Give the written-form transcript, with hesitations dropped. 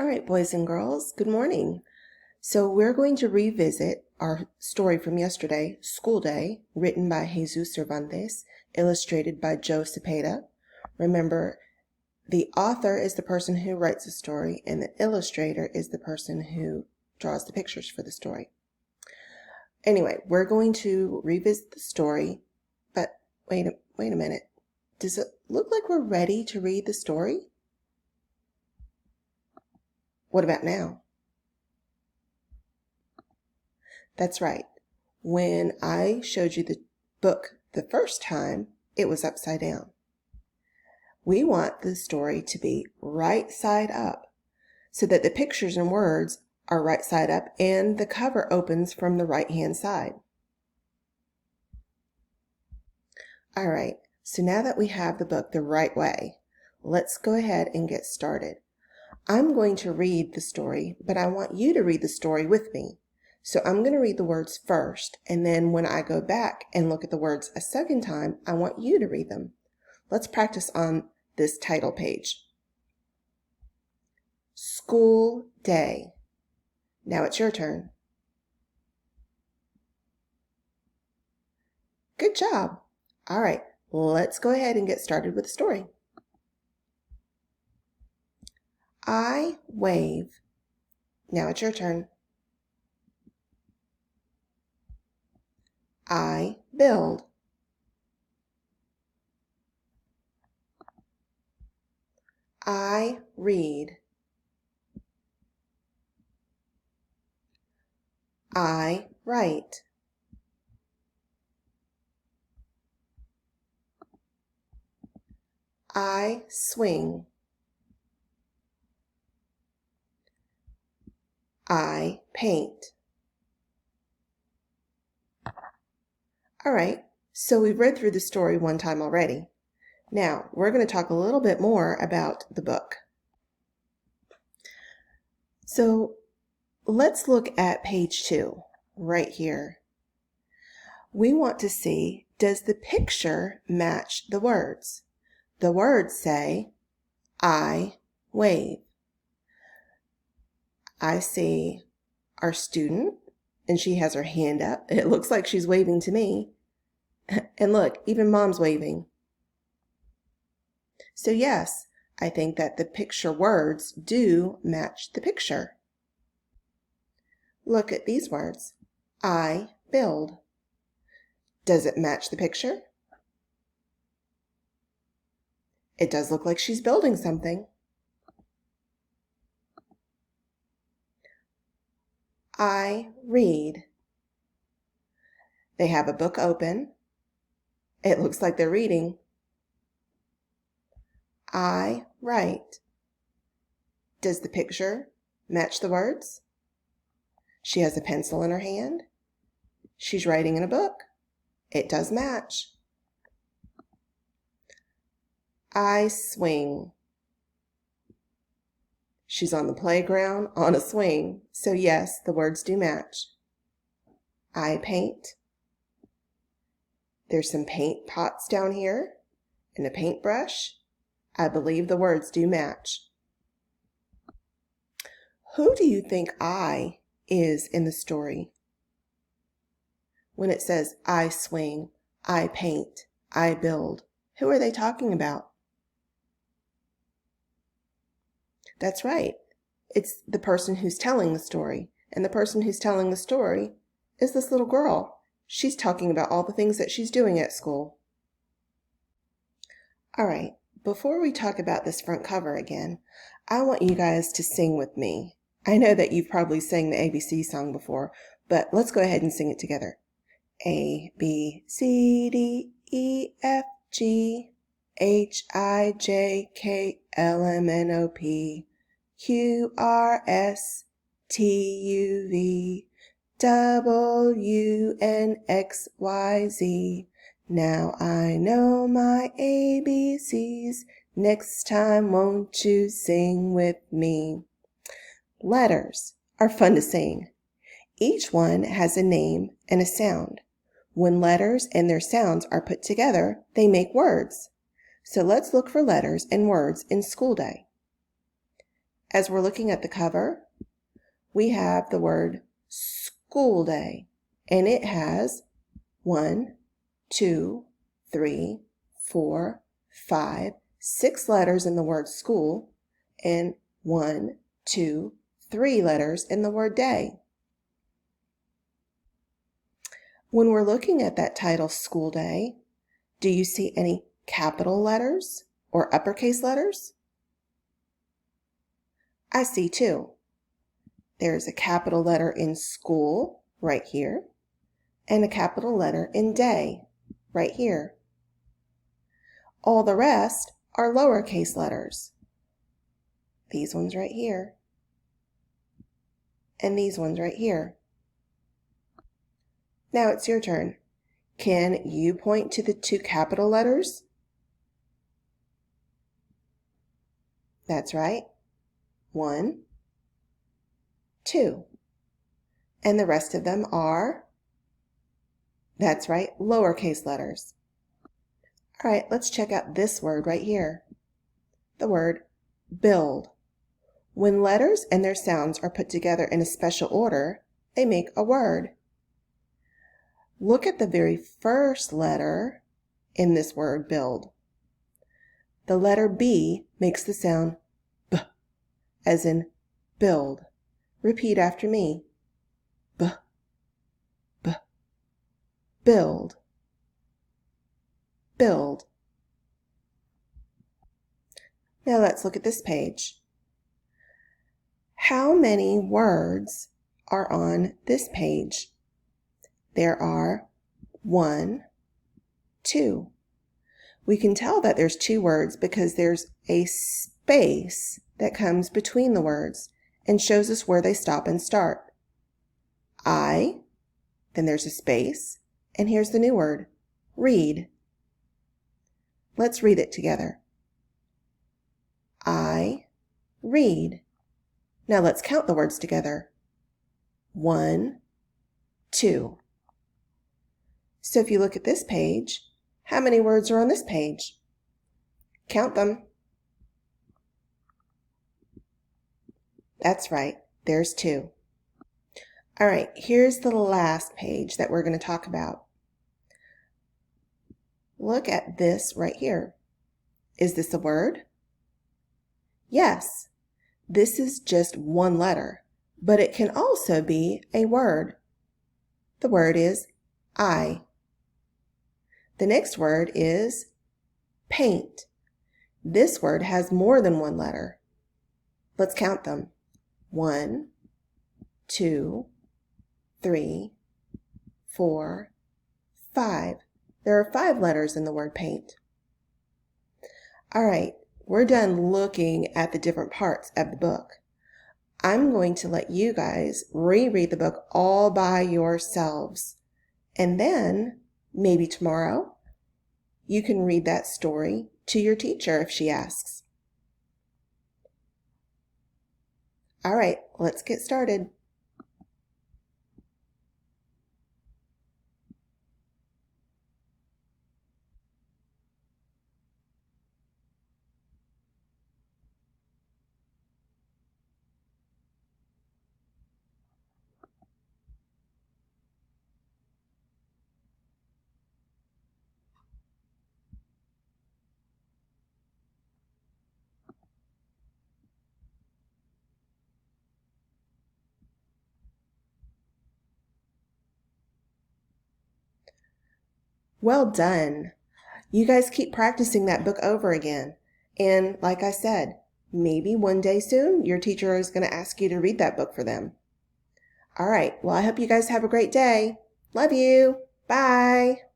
All right, boys and girls, good morning. So we're going to revisit our story from yesterday, School Day, written by Jesus Cervantes, illustrated by Joe Cepeda. Remember, the author is the person who writes the story, and the illustrator is the person who draws the pictures for the story. Anyway, we're going to revisit the story, but wait a minute. Does it look like we're ready to read the story? What about now? That's right. When I showed you the book the first time, it was upside down. We want the story to be right side up so that the pictures and words are right side up and the cover opens from the right-hand side. All right, so now that we have the book the right way, let's go ahead and get started. I'm going to read the story, but I want you to read the story with me. So I'm going to read the words first, and then when I go back and look at the words a second time, I want you to read them. Let's practice on this title page. School Day. Now it's your turn. Good job. All right, let's go ahead and get started with the story. I wave. Now it's your turn. I build. I read. I write. I swing. I paint. All right, so we've read through the story one time already. Now, we're going to talk a little bit more about the book. So let's look at page 2, right here. We want to see, does the picture match the words? The words say, I wave. I see our student, and she has her hand up. It looks like she's waving to me. And look, even Mom's waving. So yes, I think that the picture words do match the picture. Look at these words. I build. Does it match the picture? It does look like she's building something. I read. They have a book open. It looks like they're reading. I write. Does the picture match the words? She has a pencil in her hand. She's writing in a book. It does match. I swing. She's on the playground on a swing. So yes, the words do match. I paint. There's some paint pots down here and a paintbrush. I believe the words do match. Who do you think I is in the story? When it says I swing, I paint, I build, who are they talking about? That's right. It's the person who's telling the story. And the person who's telling the story is this little girl. She's talking about all the things that she's doing at school. All right, before we talk about this front cover again, I want you guys to sing with me. I know that you've probably sang the ABC song before, but let's go ahead and sing it together. A, B, C, D, E, F, G, H, I, J, K, L, M, N, O, P, Q, R, S, T, U, V, W, N, X, Y, Z. Now I know my ABCs. Next time won't you sing with me? Letters are fun to sing. Each one has a name and a sound. When letters and their sounds are put together, they make words. So let's look for letters and words in School Day. As we're looking at the cover, we have the word school day, and it has 1, 2, 3, 4, 5, 6 letters in the word school, and 1, 2, 3 letters in the word day. When we're looking at that title, School Day, do you see any capital letters or uppercase letters? I see 2. There's a capital letter in school right here, and a capital letter in day right here. All the rest are lowercase letters. These ones right here, and these ones right here. Now it's your turn. Can you point to the 2 capital letters? That's right. 1, 2. And the rest of them are, that's right, lowercase letters. All right, let's check out this word right here. The word build. When letters and their sounds are put together in a special order, they make a word. Look at the very first letter in this word, build. The letter B makes the sound B, as in build. Repeat after me. B, B, build, build. Now let's look at this page. How many words are on this page? There are 1, 2. We can tell that there's 2 words because there's a space that comes between the words and shows us where they stop and start. I, then there's a space, and here's the new word, read. Let's read it together. I read. Now let's count the words together. 1, 2. So if you look at this page, how many words are on this page? Count them. That's right, there's 2. All right, here's the last page that we're going to talk about. Look at this right here. Is this a word? Yes, this is just 1 letter, but it can also be a word. The word is I. The next word is paint. This word has more than 1 letter. Let's count them. 1, 2, 3, 4, 5. There are 5 letters in the word paint. All right, we're done looking at the different parts of the book. I'm going to let you guys reread the book all by yourselves. And then, maybe tomorrow, you can read that story to your teacher if she asks. All right, let's get started. Well done. You guys keep practicing that book over again. And like I said, maybe one day soon your teacher is going to ask you to read that book for them. All right, well, I hope you guys have a great day. Love you. Bye.